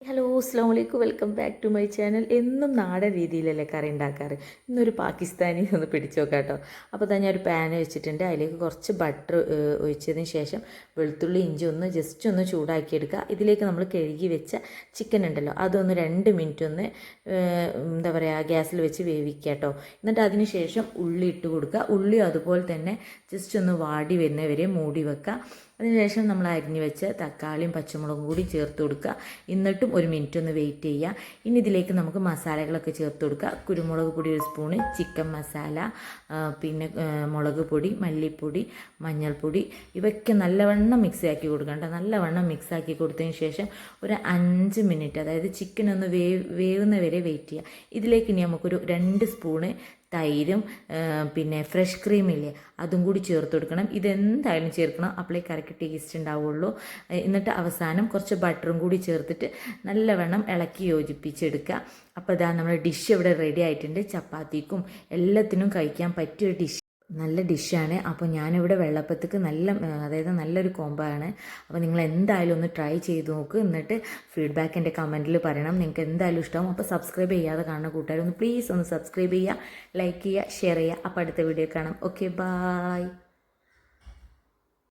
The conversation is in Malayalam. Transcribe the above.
ഹലോ അസ്സാം വലൈക്കും welcome back to my channel. എന്നും നാടൻ രീതിയിലല്ലേ കറി ഉണ്ടാക്കാറ്. ഇന്നൊരു പാകിസ്ഥാനി ഒന്ന് പിടിച്ചു നോക്കാം കേട്ടോ. അപ്പോൾ തന്നെ ഞാൻ ഒരു പാൻ വെച്ചിട്ടുണ്ട്. അതിലേക്ക് കുറച്ച് ബട്ടർ ഒഴിച്ചതിന് ശേഷം വെളുത്തുള്ളി ഇഞ്ചി ഒന്ന് ജസ്റ്റ് ഒന്ന് ചൂടാക്കിയെടുക്കുക. ഇതിലേക്ക് നമ്മൾ കഴുകി വെച്ച ചിക്കൻ ഉണ്ടല്ലോ, അതൊന്ന് 2 മിനിറ്റ് ഒന്ന് എന്താ പറയുക ഗ്യാസിൽ വെച്ച് വേവിക്കുക കേട്ടോ. എന്നിട്ട് അതിന് ശേഷം ഉള്ളി ഇട്ട് കൊടുക്കുക. ഉള്ളി അതുപോലെ തന്നെ ജസ്റ്റ് ഒന്ന് വാടി വരുന്നവരെ മൂടി വെക്കുക. അതിനുശേഷം നമ്മൾ അരിഞ്ഞു വെച്ച തക്കാളിയും പച്ചമുളകും കൂടി ചേർത്ത് കൊടുക്കുക. എന്നിട്ടും 1 മിനിറ്റ് ഒന്ന് വെയിറ്റ് ചെയ്യുക. ഇനി ഇതിലേക്ക് നമുക്ക് മസാലകളൊക്കെ ചേർത്ത് കൊടുക്കുക. കുരുമുളക് പൊടി 1 സ്പൂണ്, ചിക്കൻ മസാല, പിന്നെ മുളക് പൊടി, മല്ലിപ്പൊടി, മഞ്ഞൾപ്പൊടി, ഇവയ്ക്ക് നല്ലവണ്ണം മിക്സ് ആക്കി കൊടുക്കണ്ട. നല്ലവണ്ണം മിക്സ് ആക്കി കൊടുത്തതിന് ശേഷം ഒരു 5 മിനിറ്റ്, അതായത് ചിക്കൻ ഒന്ന് വേവുന്നവരെ വെയിറ്റ് ചെയ്യുക. ഇതിലേക്ക് ഇനി നമുക്കൊരു 2 സ്പൂണ് തൈരും പിന്നെ ഫ്രഷ് ക്രീമില്ലേ അതും കൂടി ചേർത്ത് കൊടുക്കണം. ഇതെന്തായാലും ചേർക്കണം, അപ്പോഴേ കറിക്ക് ടേസ്റ്റ് ഉണ്ടാവുള്ളൂ. എന്നിട്ട് അവസാനം കുറച്ച് ബട്ടറും കൂടി ചേർത്തിട്ട് നല്ലവണ്ണം ഇളക്കി യോജിപ്പിച്ചെടുക്കുക. അപ്പോൾ ഇതാ നമ്മുടെ ഡിഷ് ഇവിടെ റെഡി ആയിട്ടുണ്ട്. ചപ്പാത്തിക്കും എല്ലാത്തിനും കഴിക്കാൻ പറ്റിയൊരു നല്ല ഡിഷാണ്. അപ്പോൾ ഞാനിവിടെ വെള്ളപ്പത്തേക്ക് അതായത് നല്ലൊരു കോംബോ ആണ്. അപ്പോൾ നിങ്ങൾ എന്തായാലും ഒന്ന് ട്രൈ ചെയ്ത് നോക്ക്. എന്നിട്ട് ഫീഡ്ബാക്ക് എൻ്റെ കമൻറ്റിൽ പറയണം. നിങ്ങൾക്ക് എന്തായാലും ഇഷ്ടമാവും. അപ്പോൾ സബ്സ്ക്രൈബ് ചെയ്യാതെ കാണുന്ന കൂട്ടുകാർ ഒന്ന് പ്ലീസ് ഒന്ന് സബ്സ്ക്രൈബ് ചെയ്യുക, ലൈക്ക് ചെയ്യുക, ഷെയർ ചെയ്യുക. അപ്പോൾ അടുത്ത വീഡിയോ കാണാം. Okay, bye.